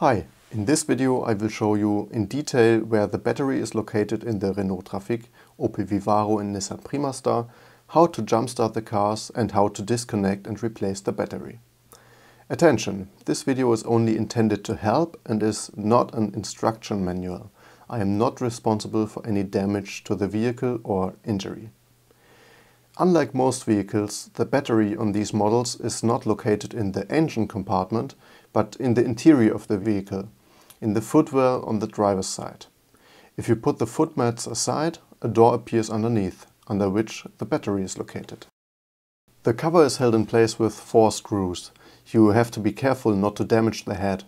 Hi, in this video I will show you in detail where the battery is located in the Renault Trafic, Opel Vivaro and Nissan Primastar, how to jumpstart the cars and how to disconnect and replace the battery. Attention, this video is only intended to help and is not an instruction manual. I am not responsible for any damage to the vehicle or injury. Unlike most vehicles, the battery on these models is not located in the engine compartment, but in the interior of the vehicle, in the footwell on the driver's side. If you put the foot mats aside, a door appears underneath, under which the battery is located. The cover is held in place with 4 screws. You have to be careful not to damage the head.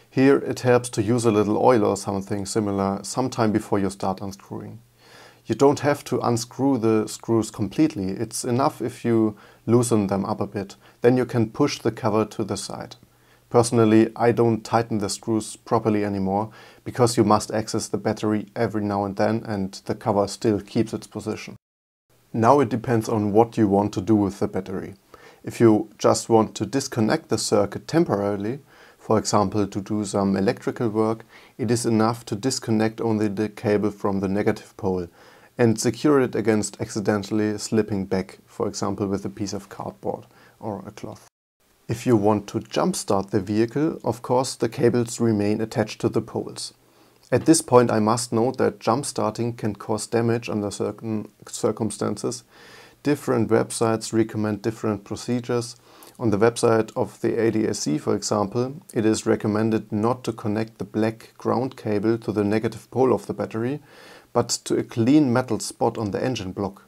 Here it helps to use a little oil or something similar sometime before you start unscrewing. You don't have to unscrew the screws completely, it's enough if you loosen them up a bit, then you can push the cover to the side. Personally, I don't tighten the screws properly anymore, because you must access the battery every now and then and the cover still keeps its position. Now it depends on what you want to do with the battery. If you just want to disconnect the circuit temporarily, for example to do some electrical work, it is enough to disconnect only the cable from the negative pole and secure it against accidentally slipping back, for example with a piece of cardboard or a cloth. If you want to jumpstart the vehicle, of course the cables remain attached to the poles. At this point I must note that jumpstarting can cause damage under certain circumstances. Different websites recommend different procedures. On the website of the ADAC, for example, it is recommended not to connect the black ground cable to the negative pole of the battery, but to a clean metal spot on the engine block.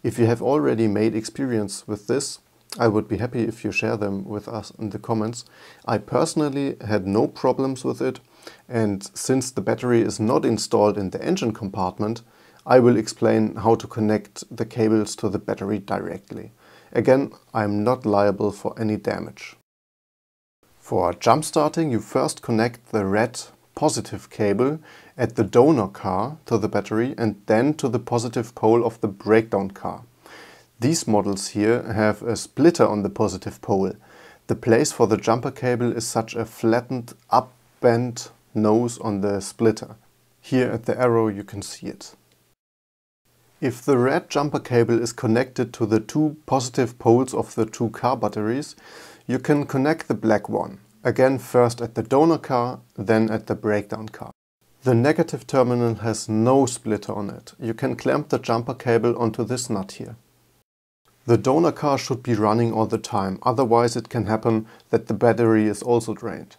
If you have already made experience with this, I would be happy if you share them with us in the comments. I personally had no problems with it, and since the battery is not installed in the engine compartment, I will explain how to connect the cables to the battery directly. Again, I am not liable for any damage. For jump starting, you first connect the red positive cable at the donor car to the battery and then to the positive pole of the breakdown car. These models here have a splitter on the positive pole. The place for the jumper cable is such a flattened, up-bent nose on the splitter. Here at the arrow you can see it. If the red jumper cable is connected to the 2 positive poles of the 2 car batteries, you can connect the black one. Again, first at the donor car, then at the breakdown car. The negative terminal has no splitter on it. You can clamp the jumper cable onto this nut here. The donor car should be running all the time, otherwise it can happen that the battery is also drained.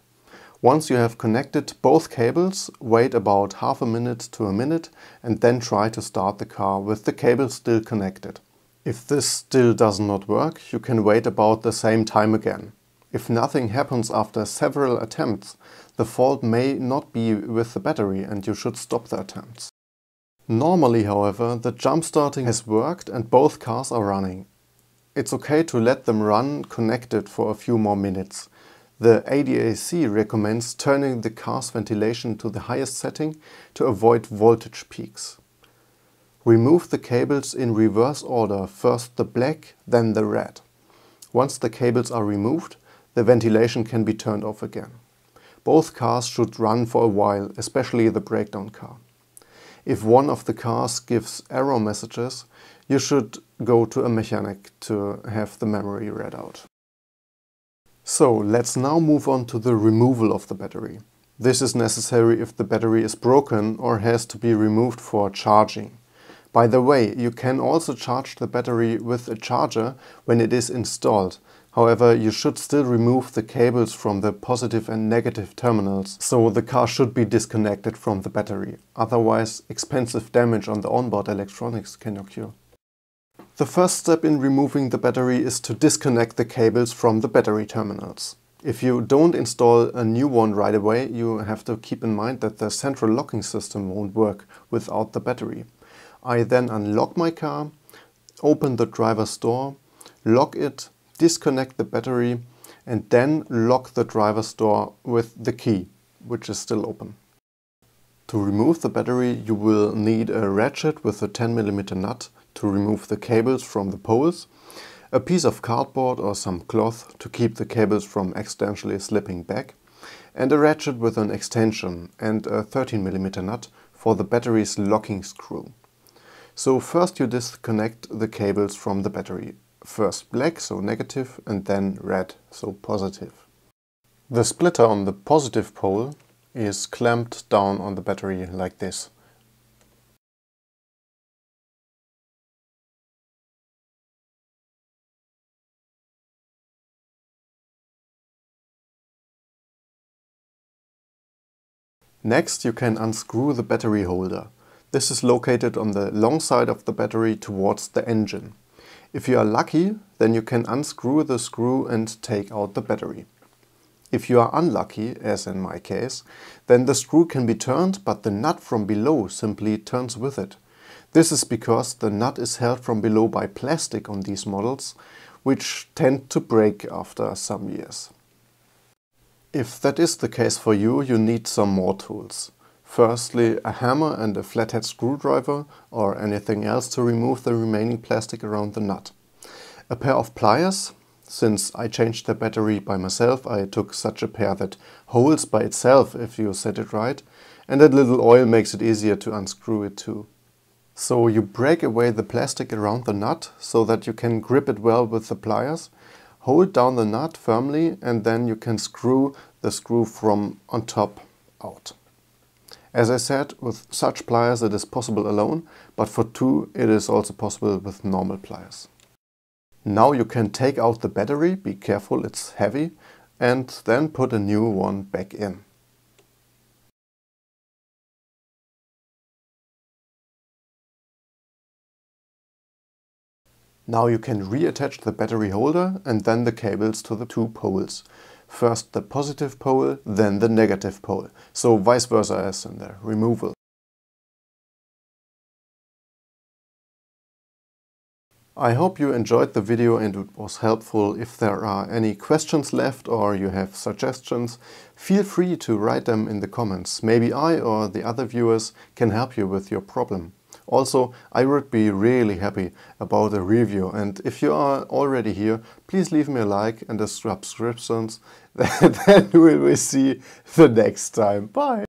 Once you have connected both cables, wait about half a minute to a minute and then try to start the car with the cable still connected. If this still does not work, you can wait about the same time again. If nothing happens after several attempts, the fault may not be with the battery and you should stop the attempts. Normally, however, the jump starting has worked and both cars are running. It's okay to let them run connected for a few more minutes. The ADAC recommends turning the car's ventilation to the highest setting to avoid voltage peaks. Remove the cables in reverse order, first the black, then the red. Once the cables are removed, the ventilation can be turned off again. Both cars should run for a while, especially the breakdown car. If one of the cars gives error messages, you should go to a mechanic to have the memory read out. So let's now move on to the removal of the battery. This is necessary if the battery is broken or has to be removed for charging. By the way, you can also charge the battery with a charger when it is installed. However, you should still remove the cables from the positive and negative terminals, so the car should be disconnected from the battery. Otherwise, expensive damage on the onboard electronics can occur. The first step in removing the battery is to disconnect the cables from the battery terminals. If you don't install a new one right away, you have to keep in mind that the central locking system won't work without the battery. I then unlock my car, open the driver's door, lock it, disconnect the battery and then lock the driver's door with the key, which is still open. To remove the battery you will need a ratchet with a 10mm nut to remove the cables from the poles, a piece of cardboard or some cloth to keep the cables from accidentally slipping back, and a ratchet with an extension and a 13mm nut for the battery's locking screw. So first you disconnect the cables from the battery. First black, so negative, and then red, so positive. The splitter on the positive pole is clamped down on the battery like this. Next, you can unscrew the battery holder. This is located on the long side of the battery towards the engine. If you are lucky, then you can unscrew the screw and take out the battery. If you are unlucky, as in my case, then the screw can be turned, but the nut from below simply turns with it. This is because the nut is held from below by plastic on these models, which tend to break after some years. If that is the case for you, you need some more tools. Firstly, a hammer and a flathead screwdriver or anything else to remove the remaining plastic around the nut. A pair of pliers. Since I changed the battery by myself, I took such a pair that holds by itself if you set it right, and a little oil makes it easier to unscrew it too. So you break away the plastic around the nut so that you can grip it well with the pliers. Hold down the nut firmly and then you can screw the screw from on top out. As I said, with such pliers it is possible alone, but for two it is also possible with normal pliers. Now you can take out the battery, be careful, it's heavy, and then put a new one back in. Now you can reattach the battery holder and then the cables to the two poles. First the positive pole, then the negative pole. So vice versa as in the removal. I hope you enjoyed the video and it was helpful. If there are any questions left or you have suggestions, feel free to write them in the comments. Maybe I or the other viewers can help you with your problem. Also, I would be really happy about a review, and if you are already here, please leave me a like and a subscription. Then we will see the next time. Bye!